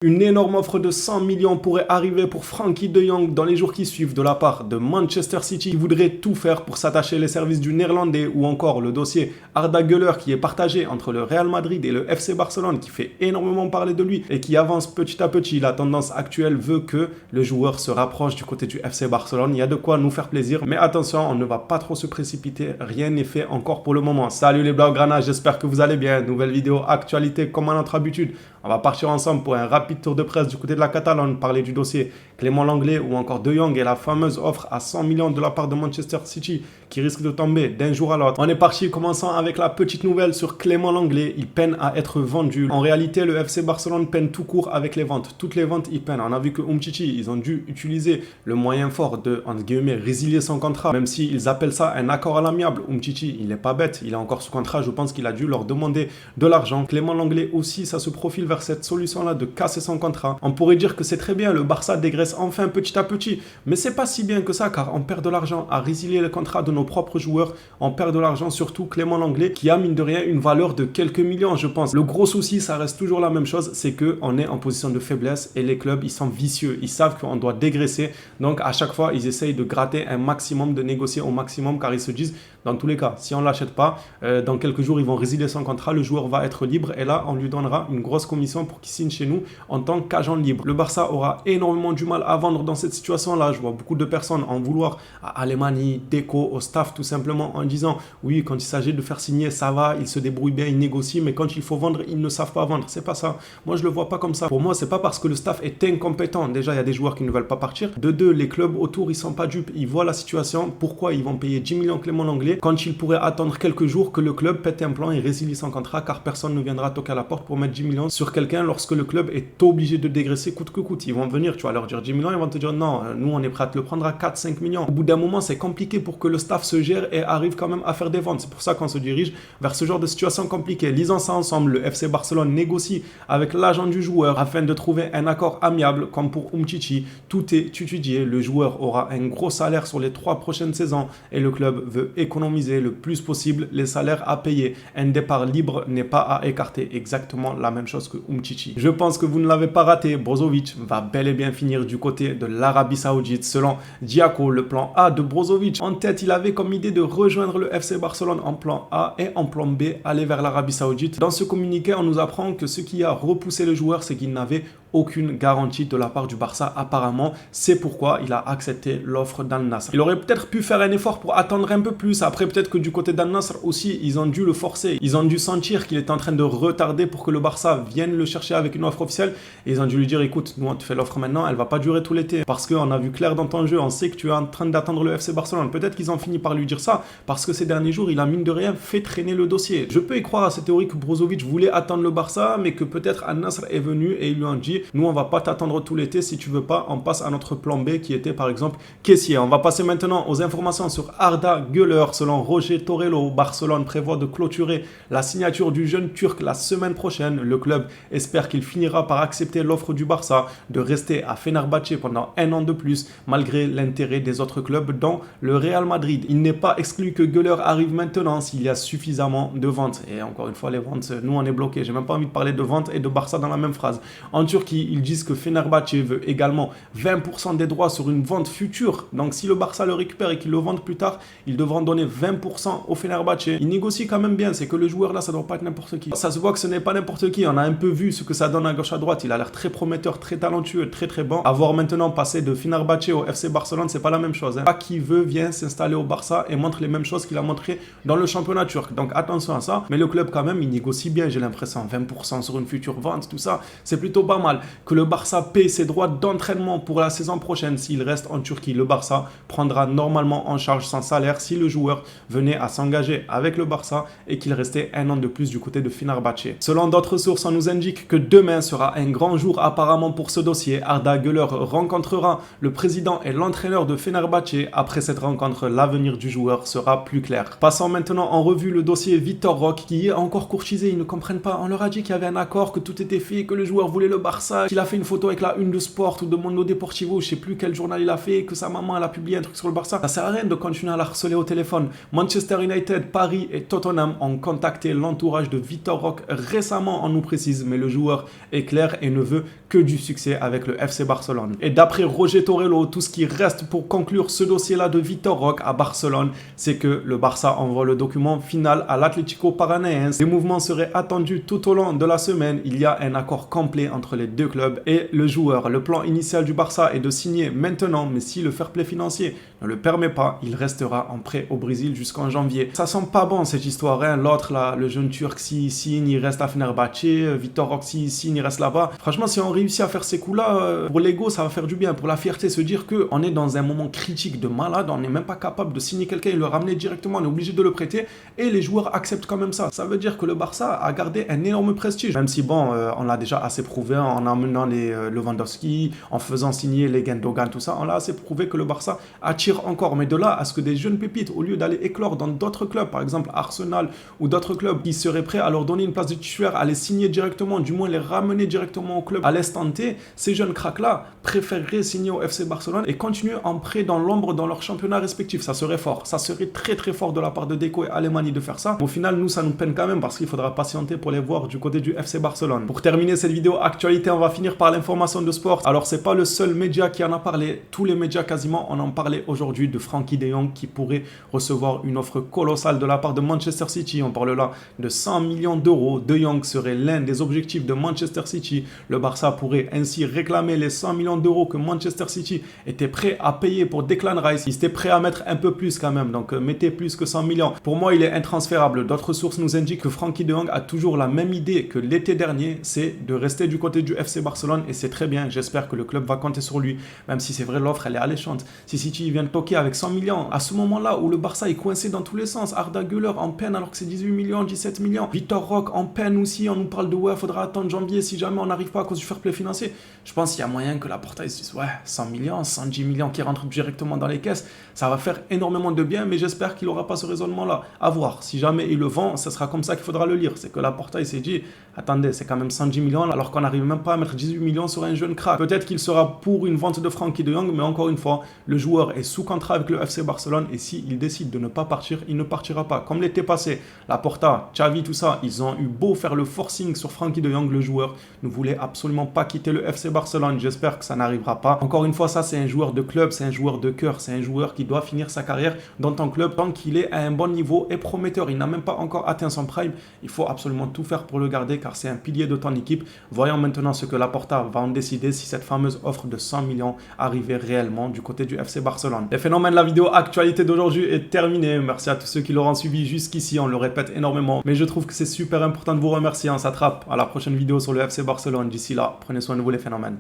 Une énorme offre de 100 millions pourrait arriver pour Frenkie de Jong dans les jours qui suivent de la part de Manchester City qui voudrait tout faire pour s'attacher les services du Néerlandais ou encore le dossier Arda Güler qui est partagé entre le Real Madrid et le FC Barcelone qui fait énormément parler de lui et qui avance petit à petit. La tendance actuelle veut que le joueur se rapproche du côté du FC Barcelone. Il y a de quoi nous faire plaisir, mais attention, on ne va pas trop se précipiter. Rien n'est fait encore pour le moment. Salut les Blaugrana, j'espère que vous allez bien. Nouvelle vidéo actualité comme à notre habitude. On va partir ensemble pour un rapide tour de presse du côté de la Catalogne, parler du dossier Clément Lenglet ou encore De Jong et la fameuse offre à 100 millions de la part de Manchester City qui risque de tomber d'un jour à l'autre. On est parti, commençant avec la petite nouvelle sur Clément Lenglet. Il peine à être vendu. En réalité, le FC Barcelone peine tout court avec les ventes. Toutes les ventes, ils peinent. On a vu que Umtiti, ils ont dû utiliser le moyen fort de, entre guillemets, résilier son contrat, même s'ils appellent ça un accord à l'amiable. Umtiti, il n'est pas bête. Il est encore sous contrat. Je pense qu'il a dû leur demander de l'argent. Clément Lenglet aussi, ça se profile vers cette solution-là de casser son contrat. On pourrait dire que c'est très bien, le Barça dégraisse enfin petit à petit, mais c'est pas si bien que ça car on perd de l'argent à résilier le contrat de nos propres joueurs, on perd de l'argent surtout Clément Lenglet qui a mine de rien une valeur de quelques millions je pense. Le gros souci, ça reste toujours la même chose, c'est qu'on est en position de faiblesse et les clubs ils sont vicieux, ils savent qu'on doit dégraisser, donc à chaque fois ils essayent de gratter un maximum, de négocier au maximum car ils se disent dans tous les cas, si on ne l'achète pas, dans quelques jours ils vont résilier son contrat, le joueur va être libre et là on lui donnera une grosse commission pour qu'il signe chez nous en tant qu'agent libre. Le Barça aura énormément du mal à vendre dans cette situation-là. Je vois beaucoup de personnes en vouloir à Alemany, Deco, au staff tout simplement en disant oui, quand il s'agit de faire signer, ça va, ils se débrouillent bien, ils négocient, mais quand il faut vendre, ils ne savent pas vendre. C'est pas ça. Moi, je le vois pas comme ça. Pour moi, c'est pas parce que le staff est incompétent. Déjà, il y a des joueurs qui ne veulent pas partir. De deux, les clubs autour, ils sont pas dupes. Ils voient la situation. Pourquoi ils vont payer 10 millions Clément Lenglet quand ils pourraient attendre quelques jours que le club pète un plan et résilie son contrat car personne ne viendra toquer à la porte pour mettre 10 millions sur quelqu'un lorsque le club est obligé de dégraisser coûte que coûte. Ils vont venir, tu vas leur dire 10 millions, ils vont te dire non, nous on est prêt à te le prendre à 4-5 millions. Au bout d'un moment, c'est compliqué pour que le staff se gère et arrive quand même à faire des ventes. C'est pour ça qu'on se dirige vers ce genre de situation compliquée. Lisant ça ensemble, le FC Barcelone négocie avec l'agent du joueur afin de trouver un accord amiable comme pour Umtiti. Tout est étudié, le joueur aura un gros salaire sur les 3 prochaines saisons et le club veut économiser le plus possible les salaires à payer. Un départ libre n'est pas à écarter. Exactement la même chose que Umtiti. Je pense que vous ne l'avez pas raté, Brozovic va bel et bien finir du côté de l'Arabie Saoudite. Selon Diaco, le plan A de Brozovic, en tête, il avait comme idée de rejoindre le FC Barcelone en plan A et en plan B, aller vers l'Arabie Saoudite. Dans ce communiqué, on nous apprend que ce qui a repoussé le joueur, c'est qu'il n'avait aucune garantie de la part du Barça apparemment. C'est pourquoi il a accepté l'offre d'Al Nassr. Il aurait peut-être pu faire un effort pour attendre un peu plus. Après, peut-être que du côté d'Al Nassr aussi, ils ont dû le forcer. Ils ont dû sentir qu'il est en train de retarder pour que le Barça vienne le chercher avec une offre officielle. Et ils ont dû lui dire, écoute, nous on te fait l'offre maintenant, elle va pas durer tout l'été. Parce qu'on a vu clair dans ton jeu, on sait que tu es en train d'attendre le FC Barcelone. Peut-être qu'ils ont fini par lui dire ça, parce que ces derniers jours, il a mine de rien fait traîner le dossier. Je peux y croire à cette théorie que Brozovic voulait attendre le Barça, mais que peut-être Al Nassr est venu et ils lui ont dit, nous on va pas t'attendre tout l'été, si tu veux pas, on passe à notre plan B qui était par exemple caissier. On va passer maintenant aux informations sur Arda Güler. Selon Roger Torello, Barcelone prévoit de clôturer la signature du jeune Turc la semaine prochaine. Le club espère qu'il finira par accepter l'offre du Barça de rester à Fenerbahçe pendant un an de plus, malgré l'intérêt des autres clubs dont le Real Madrid. Il n'est pas exclu que Güler arrive maintenant s'il y a suffisamment de ventes. Et encore une fois, les ventes, nous on est bloqués. J'ai même pas envie de parler de ventes et de Barça dans la même phrase. En Turquie, ils disent que Fenerbahçe veut également 20% des droits sur une vente future. Donc si le Barça le récupère et qu'il le vende plus tard, ils devront donner 20% au Fenerbahçe. Ils négocient quand même bien. C'est que le joueur là, ça doit pas être n'importe qui. Ça se voit que ce n'est pas n'importe qui. On a un peu vu ce que ça donne à gauche à droite. Il a l'air très prometteur, très talentueux, très très bon. Avoir maintenant passé de Fenerbahçe au FC Barcelone, c'est pas la même chose. Pas qui veut vient s'installer au Barça et montre les mêmes choses qu'il a montré dans le championnat turc. Donc attention à ça. Mais le club quand même, il négocie bien. J'ai l'impression 20% sur une future vente, tout ça, c'est plutôt pas mal. Que le Barça paye ses droits d'entraînement pour la saison prochaine. S'il reste en Turquie, le Barça prendra normalement en charge son salaire si le joueur venait à s'engager avec le Barça et qu'il restait un an de plus du côté de Fenerbahçe. Selon d'autres sources, on nous indique que demain sera un grand jour apparemment pour ce dossier. Arda Güler rencontrera le président et l'entraîneur de Fenerbahçe. Après cette rencontre, l'avenir du joueur sera plus clair. Passons maintenant en revue le dossier Vitor Roque qui est encore courtisé. Ils ne comprennent pas. On leur a dit qu'il y avait un accord, que tout était fait, que le joueur voulait le Barça. Barça, qu'il a fait une photo avec la une de Sport ou de Mundo Deportivo, je sais plus quel journal il a fait, que sa maman elle a publié un truc sur le Barça. Ça sert à rien de continuer à la harceler au téléphone. Manchester United, Paris et Tottenham ont contacté l'entourage de Vitor Roque récemment, on nous précise, mais le joueur est clair et ne veut que du succès avec le FC Barcelone. Et d'après Roger Torello, tout ce qui reste pour conclure ce dossier-là de Vitor Roque à Barcelone, c'est que le Barça envoie le document final à l'Atlético Paranaense. Les mouvements seraient attendus tout au long de la semaine. Il y a un accord complet entre les deux clubs et le joueur. Le plan initial du Barça est de signer maintenant, mais si le fair play financier ne le permet pas, il restera en prêt au Brésil jusqu'en janvier. Ça sent pas bon cette histoire, hein. L'autre là, le jeune Turc, s'il signe, il reste à Fenerbahçe. Vitor Roque, s'il signe, il reste là-bas. Franchement, si on réussit à faire ces coups-là, pour l'ego, ça va faire du bien. Pour la fierté, se dire qu'on est dans un moment critique de malade, on n'est même pas capable de signer quelqu'un et le ramener directement, on est obligé de le prêter et les joueurs acceptent quand même ça. Ça veut dire que le Barça a gardé un énorme prestige. Même si bon, on l'a déjà assez prouvé en amenant les Lewandowski, en faisant signer les Gundogan, tout ça, on l'a assez prouvé que le Barça attire encore. Mais de là à ce que des jeunes pépites, au lieu d'aller éclore dans d'autres clubs, par exemple Arsenal ou d'autres clubs qui seraient prêts à leur donner une place de titulaire, à les signer directement, du moins les ramener directement au club à l'instant T, ces jeunes cracks-là préféreraient signer au FC Barcelone et continuer en prêt dans l'ombre dans leur championnat respectif. Ça serait fort. Ça serait très très fort de la part de Deco et Alemany de faire ça. Au final, nous, ça nous peine quand même parce qu'il faudra patienter pour les voir du côté du FC Barcelone. Pour terminer cette vidéo actualité, on va finir par l'information de sport. Alors, c'est pas le seul média qui en a parlé. Tous les médias quasiment en ont parlé aujourd'hui de Frenkie de Jong qui pourrait recevoir une offre colossale de la part de Manchester City. On parle là de 100 millions d'euros. De Jong serait l'un des objectifs de Manchester City. Le Barça pourrait ainsi réclamer les 100 millions d'euros que Manchester City était prêt à payer pour Declan Rice. Il était prêt à mettre un peu plus quand même, donc mettez plus que 100 millions. Pour moi, il est intransférable. D'autres sources nous indiquent que Frenkie de Jong a toujours la même idée que l'été dernier, c'est de rester du côté du FC Barcelone et c'est très bien. J'espère que le club va compter sur lui, même si c'est vrai, l'offre elle est alléchante. Si City vient de toquer avec 100 millions, à ce moment-là où le Barça est coincé dans tous les sens, Arda Güler en peine alors que c'est 18 millions, 17 millions, Vitor Roque en peine aussi, on nous parle de ouais, faudra attendre janvier si jamais on n'arrive pas à cause du fair play financier. Je pense qu'il y a moyen que la Porta se dise ouais, 100 millions, 110 millions qui rentrent directement dans les caisses, ça va faire énormément de bien, mais j'espère qu'il n'aura pas ce raisonnement-là. À voir, si jamais il le vend, ce sera comme ça qu'il faudra le lire. C'est que la Porta, il s'est dit, attendez, c'est quand même 110 millions, alors qu'on n'arrive même pas à mettre 18 millions sur un jeune crack. Peut-être qu'il sera pour une vente de Frenkie de Jong, mais encore une fois, le joueur est sous contrat avec le FC Barcelone, et s'il décide de ne pas partir, il ne partira pas. Comme l'été passé, la Porta, Xavi, tout ça, ils ont eu beau faire le forcing sur Frenkie de Jong, le joueur ne voulait absolument pas quitter le FC Barcelone. J'espère que ça n'arrivera pas. Encore une fois, ça c'est un joueur de club, c'est un joueur de cœur, c'est un joueur qui doit finir sa carrière dans ton club tant qu'il est à un bon niveau et prometteur. Il n'a même pas encore atteint son prime. Il faut absolument tout faire pour le garder car c'est un pilier de ton équipe. Voyons maintenant ce que Laporta va en décider si cette fameuse offre de 100 millions arrivait réellement du côté du FC Barcelone. Les phénomènes, la vidéo actualité d'aujourd'hui est terminée. Merci à tous ceux qui l'auront suivi jusqu'ici. On le répète énormément, mais je trouve que c'est super important de vous remercier. On s'attrape à la prochaine vidéo sur le FC Barcelone. D'ici là, prenez soin de vous les phénomènes.